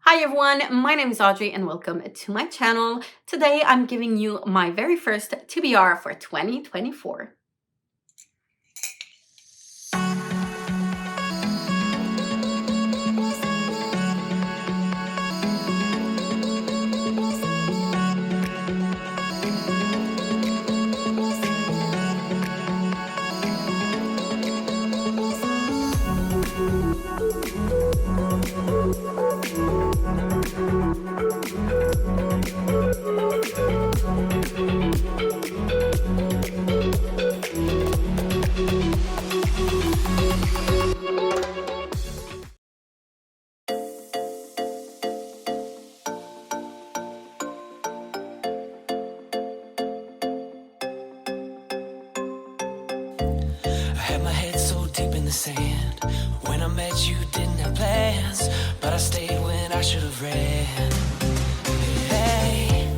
Hi everyone, my name is Audrey and welcome to my channel. Today I'm giving you my very first TBR for 2024. Had my head so deep in the sand. When I met you, didn't have plans, but I stayed when I should have ran. Hey,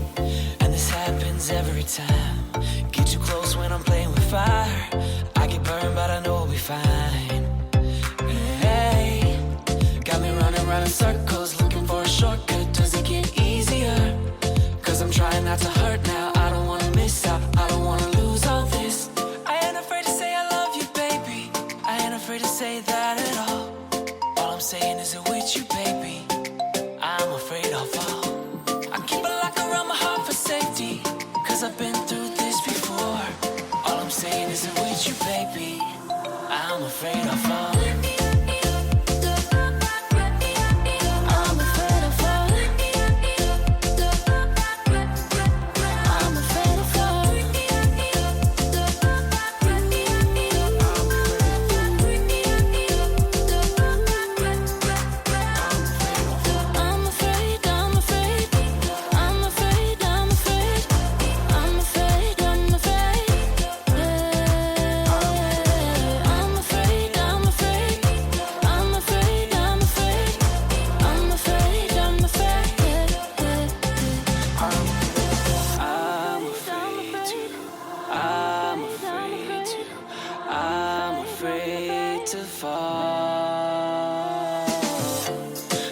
and this happens every time. Get too close when I'm playing with fire. I get burned, but I know we'll be fine. Hey, got me running around in circles, looking for a shortcut. Does it get easier? Cause I'm trying not to hurt now. I don't wanna miss out, I don't wanna lose all this. Afraid to say that at all. All I'm saying is it with you, baby. I'm afraid I'll fall. I keep a lock around my heart for safety, cause I've been through this before. All I'm saying is it with you, baby. I'm afraid I'll fall.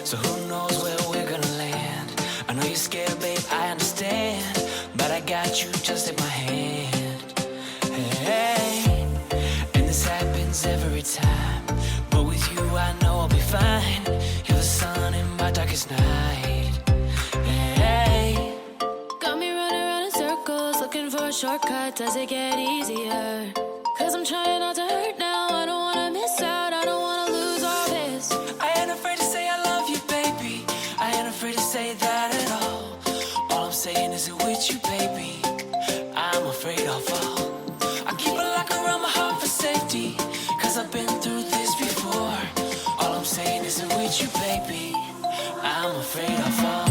So who knows where we're gonna land? I know you're scared, babe, I understand, but I got you, just take my hand. Hey, and this happens every time, but with you I know I'll be fine. You're the sun in my darkest night. Hey, got me running around in circles, looking for a shortcut. Does it get easier? Cause I'm trying not to hurt now. I don't wanna miss out, I don't wanna lose all this. I ain't afraid to say I love you, baby. I ain't afraid to say that at all. All I'm saying is it with you, baby. I'm afraid I'll fall. I keep a lock around my heart for safety, cause I've been through this before. All I'm saying is it with you, baby. I'm afraid I'll fall.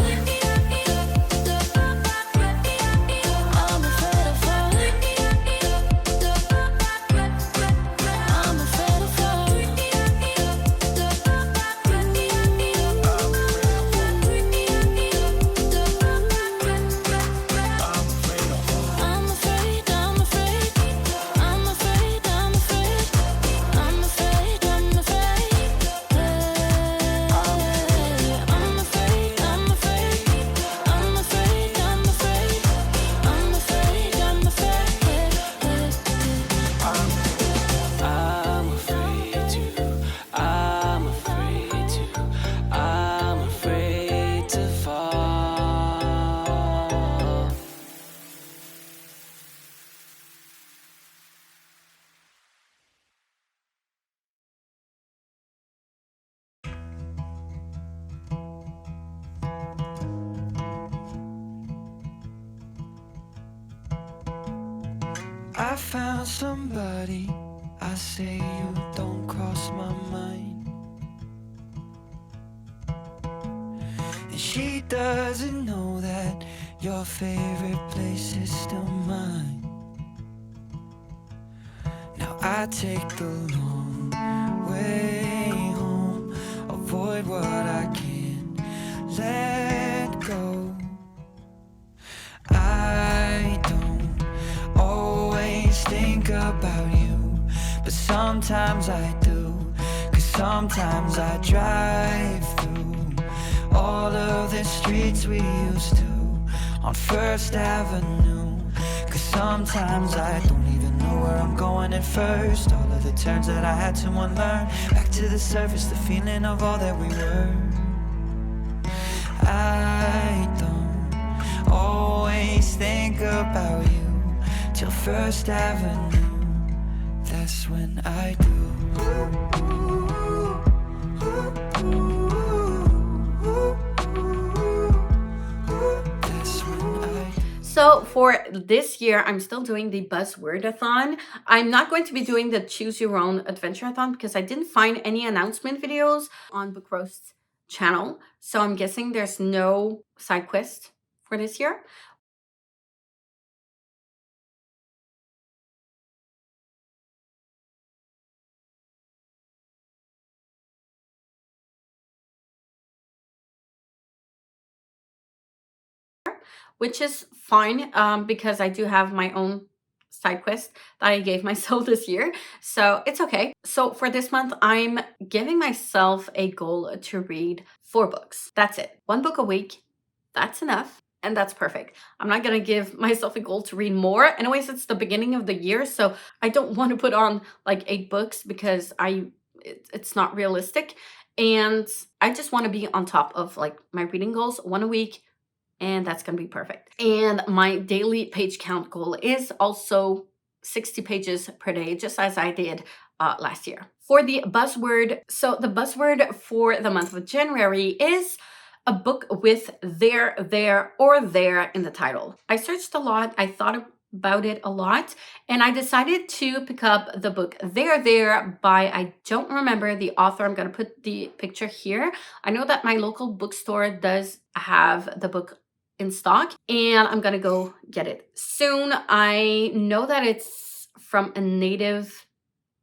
I found somebody, I say you don't cross my mind. And she doesn't know that your favorite place is still mine. Now I take the long way home, avoid what I can't let go. I don't always think about you, but sometimes I do, 'cause sometimes I drive through all the streets we used to on First Avenue. Cause sometimes I don't even know where I'm going at first. All of the turns that I had to unlearn. Back to the surface, the feeling of all that we were. I don't always think about you till First Avenue. That's when I do. So for this year, I'm still doing the Buzzwordathon. I'm not going to be doing the Choose Your Own Adventure-a-thon because I didn't find any announcement videos on BookRoast's channel. So I'm guessing there's no side quest for this year. Which is fine because I do have my own side quest that I gave myself this year. So it's okay. So for this month, I'm giving myself a goal to read 4 books. That's it. 1 book a week. That's enough. And that's perfect. I'm not going to give myself a goal to read more. Anyways, it's the beginning of the year. So I don't want to put on like 8 books because it's not realistic. And I just want to be on top of like my reading goals, 1 a week. And that's going to be perfect. And my daily page count goal is also 60 pages per day, just as I did last year. For the buzzword, so the buzzword for the month of January is a book with there, or there in the title. I searched a lot. I thought about it a lot, and I decided to pick up the book There by, I don't remember the author. I'm going to put the picture here. I know that my local bookstore does have the book in stock, and I'm gonna go get it soon. I know that it's from a native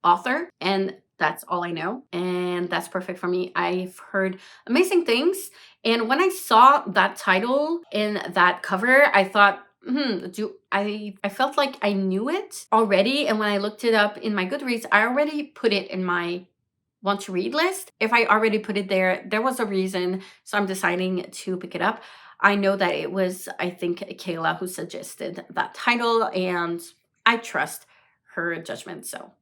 author, and that's all I know, and that's perfect for me. I've heard amazing things, and when I saw that title in that cover, I thought, I felt like I knew it already, and when I looked it up in my Goodreads, I already put it in my want to read list. If I already put it there, there was a reason, so I'm deciding to pick it up. I know that it was, I think, Kayla who suggested that title, and I trust her judgment, so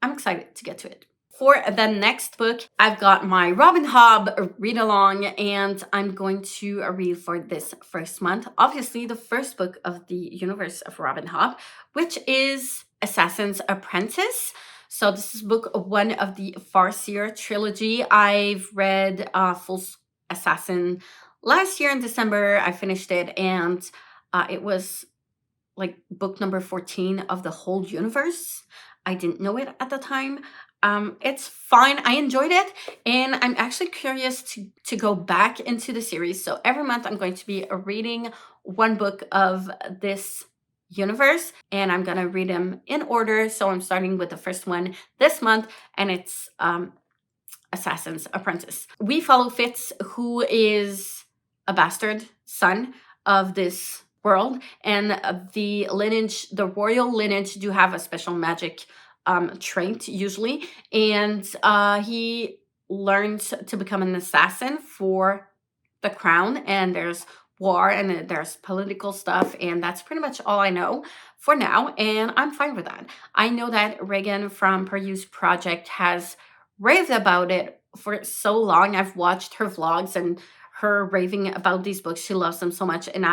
I'm excited to get to it. For the next book, I've got my Robin Hobb read-along, and I'm going to read for this first month, obviously, the first book of the universe of Robin Hobb, which is Assassin's Apprentice. So this is book 1 of the Farseer trilogy. I've read Full Assassin last year in December. I finished it, and it was like book number 14 of the whole universe. I didn't know it at the time. It's fine. I enjoyed it, and I'm actually curious to go back into the series. So every month I'm going to be reading 1 book of this universe, and I'm gonna read them in order. So I'm starting with the first one this month, and it's Assassin's Apprentice. We follow Fitz, who is a bastard son of this world, and the lineage, the royal lineage, do have a special magic trait usually, and he learns to become an assassin for the crown, and there's war and there's political stuff, and that's pretty much all I know for now, and I'm fine with that. I know that Reagan from Peruse Project has raved about it for so long. I've watched her vlogs and her raving about these books. She loves them so much, and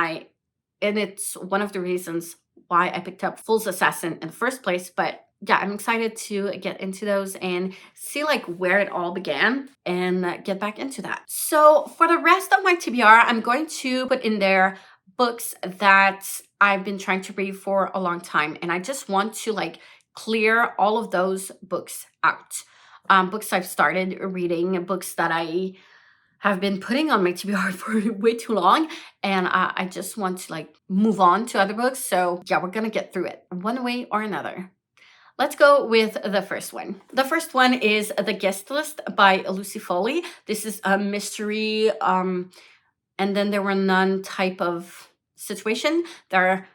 it's one of the reasons why I picked up Full Assassin in the first place. But yeah, I'm excited to get into those and see like where it all began and get back into that. So for the rest of my TBR, I'm going to put in there books that I've been trying to read for a long time, and I just want to like clear all of those books out. Books I've started reading, books that I have been putting on my TBR for way too long, and I just want to like move on to other books. So yeah, we're gonna get through it one way or another. Let's go with the first one. The first one is The Guest List by Lucy Foley. This is a mystery, and then there were none type of situation. They're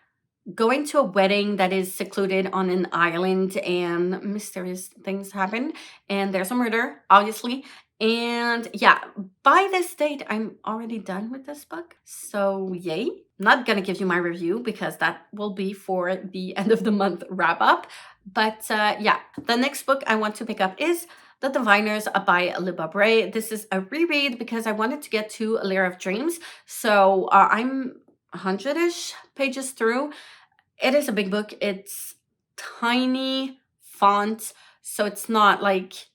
going to a wedding that is secluded on an island, and mysterious things happen, and there's a murder, obviously, And yeah, by this date, I'm already done with this book. So yay. Not gonna give you my review because that will be for the end of the month wrap up. But yeah, the next book I want to pick up is The Diviners by Le Bray. This is a reread because I wanted to get to A Lair of Dreams. So I'm 100-ish pages through. It is a big book. It's tiny font, so it's not like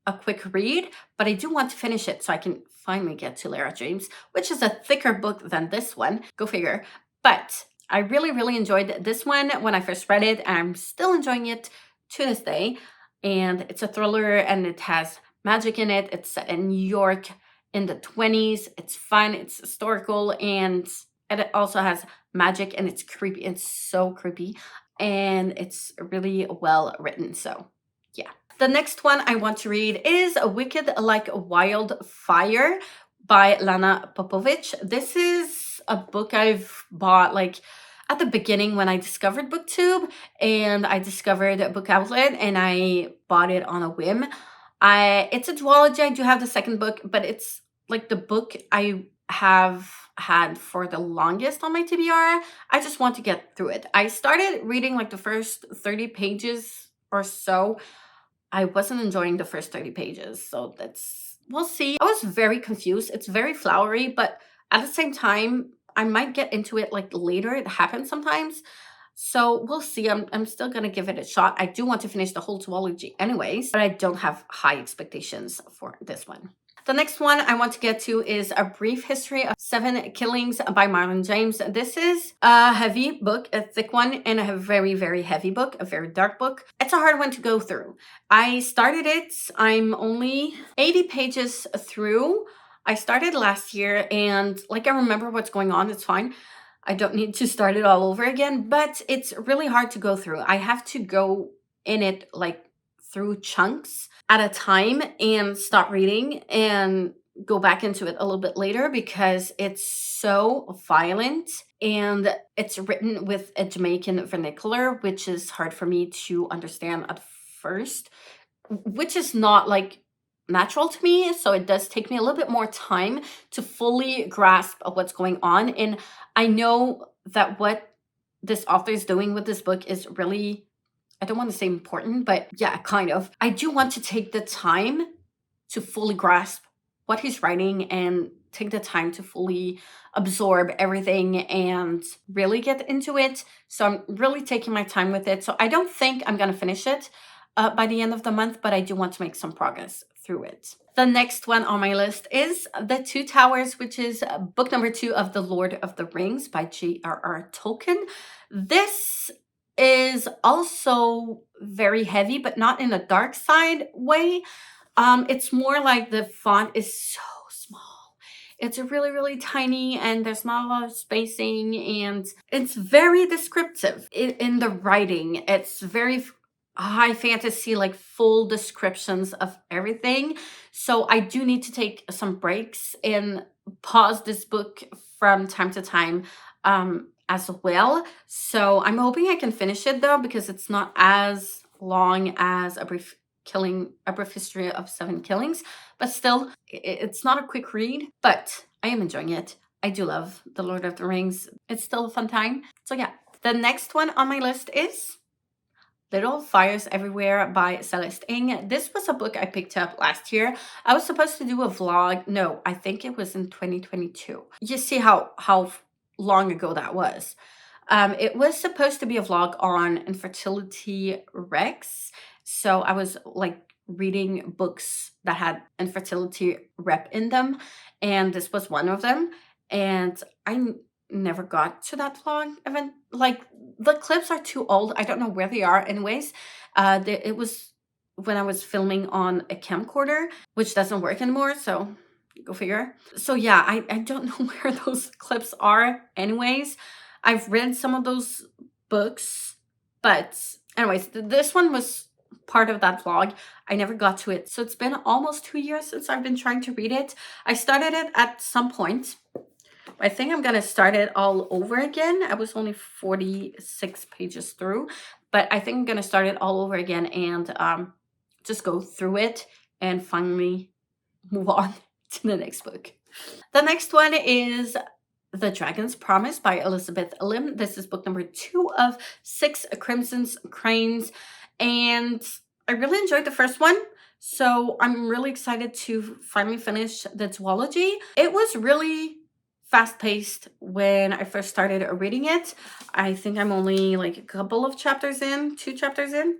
a quick read, but I do want to finish it so I can finally get to Lair of Dreams, which is a thicker book than this one. Go figure. But I really, really enjoyed this one when I first read it, and I'm still enjoying it to this day. And it's a thriller, and it has magic in it. It's set in New York in the 20s. It's fun, it's historical, and it also has magic, and it's creepy. It's so creepy, and it's really well written. So yeah. The next one I want to read is Wicked Like Wildfire by Lana Popovich. This is a book I've bought like at the beginning when I discovered BookTube, and I discovered Book Outlet, and I bought it on a whim. It's a duology. I do have the second book, but it's like the book I have had for the longest on my TBR. I just want to get through it. I started reading like the first 30 pages or so. I wasn't enjoying the first 30 pages, so we'll see. I was very confused. It's very flowery, but at the same time, I might get into it like later. It happens sometimes. So we'll see. I'm still gonna give it a shot. I do want to finish the whole duology anyways, but I don't have high expectations for this one. The next one I want to get to is A Brief History of 7 Killings by Marlon James. This is a heavy book, a thick one, and a very, very heavy book, a very dark book. It's a hard one to go through. I started it. I'm only 80 pages through. I started last year, and like I remember what's going on. It's fine. I don't need to start it all over again, but it's really hard to go through. I have to go in it like through chunks at a time and stop reading and go back into it a little bit later because it's so violent, and it's written with a Jamaican vernacular, which is hard for me to understand at first, which is not like natural to me. So it does take me a little bit more time to fully grasp what's going on. And I know that what this author is doing with this book is really, I don't want to say important, but yeah, kind of. I do want to take the time to fully grasp what he's writing and take the time to fully absorb everything and really get into it. So I'm really taking my time with it. So I don't think I'm going to finish it by the end of the month, but I do want to make some progress through it. The next one on my list is The Two Towers, which is book number 2 of The Lord of the Rings by J.R.R. Tolkien. This is also very heavy, but not in a dark side way. It's more like the font is so small. It's really, really tiny, and there's not a lot of spacing, and it's very descriptive in the writing. It's very high fantasy, like full descriptions of everything. So I do need to take some breaks and pause this book from time to time as well. So I'm hoping I can finish it though, because it's not as long as A Brief History of 7 Killings, but still, it's not a quick read, but I am enjoying it. I do love The Lord of the Rings. It's still a fun time. So yeah, the next one on my list is Little Fires Everywhere by Celeste Ng. This was a book I picked up last year. I was supposed to do a vlog. No, I think it was in 2022. You see how long ago that was. It was supposed to be a vlog on infertility recs. So I was like reading books that had infertility rep in them, and this was one of them. And I never got to that vlog event. Like, the clips are too old. I don't know where they are anyways. It was when I was filming on a camcorder, which doesn't work anymore, so go figure. So yeah, I don't know where those clips are anyways. I've read some of those books, but anyways, this one was part of that vlog. I never got to it. So it's been almost 2 years since I've been trying to read it. I started it at some point. I think I'm gonna start it all over again. I was only 46 pages through, but I think I'm gonna start it all over again and just go through it and finally move on to the next book. The next one is The Dragon's Promise by Elizabeth Lim. This is book number 2 of 6 Crimson's Cranes, and I really enjoyed the first one, so I'm really excited to finally finish the duology. It was really fast-paced when I first started reading it. I think I'm only like a couple of chapters in, 2 chapters in,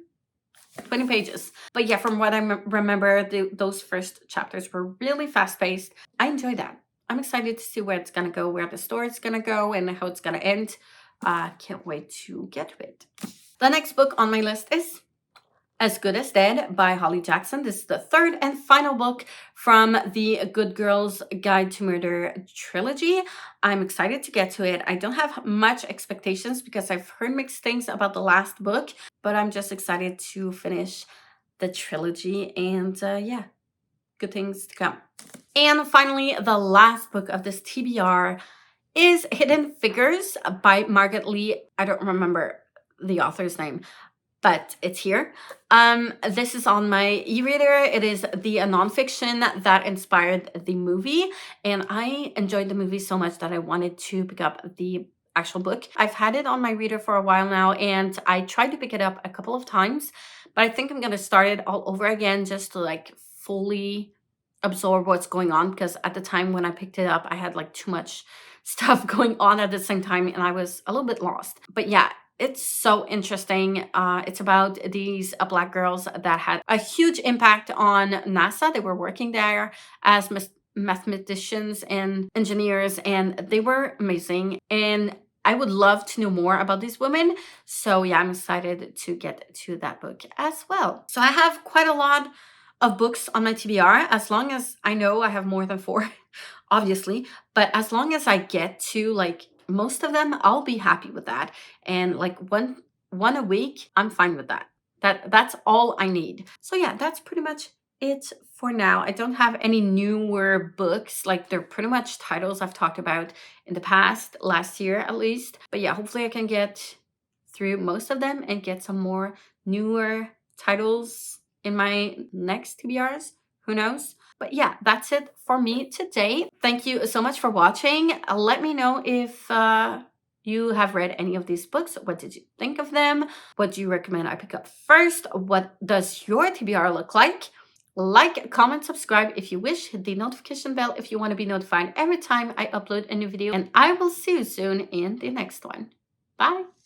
20 pages. But yeah, from what I remember, those first chapters were really fast-paced. I enjoyed that. I'm excited to see where it's gonna go, where the story's gonna go, and how it's gonna end. Can't wait to get to it. The next book on my list is As Good as Dead by Holly Jackson. This is the 3rd and final book from the Good Girls Guide to Murder trilogy. I'm excited to get to it. I don't have much expectations because I've heard mixed things about the last book, but I'm just excited to finish the trilogy, and yeah, good things to come. And finally, the last book of this TBR is Hidden Figures by Margaret Lee. I don't remember the author's name, but it's here. This is on my e-reader. It is the nonfiction that inspired the movie, and I enjoyed the movie so much that I wanted to pick up the actual book. I've had it on my reader for a while now, and I tried to pick it up a couple of times, but I think I'm gonna start it all over again just to like fully absorb what's going on, because at the time when I picked it up, I had like too much stuff going on at the same time and I was a little bit lost. But yeah, it's so interesting. It's about these Black girls that had a huge impact on NASA. They were working there as mathematicians and engineers, and they were amazing. And I would love to know more about these women. So yeah, I'm excited to get to that book as well. So I have quite a lot of books on my TBR, as long as I know I have more than 4, obviously. But as long as I get to like most of them, I'll be happy with that. And like one a week, I'm fine with that. That's all I need. So yeah, that's pretty much it for now. I don't have any newer books. Like they're pretty much titles I've talked about in the past, last year at least. But yeah, hopefully I can get through most of them and get some more newer titles in my next TBRs. Who knows? But yeah, that's it for me today. Thank you so much for watching. Let me know if you have read any of these books. What did you think of them? What do you recommend I pick up first? What does your TBR look like? Like, comment, subscribe if you wish. Hit the notification bell if you want to be notified every time I upload a new video. And I will see you soon in the next one. Bye!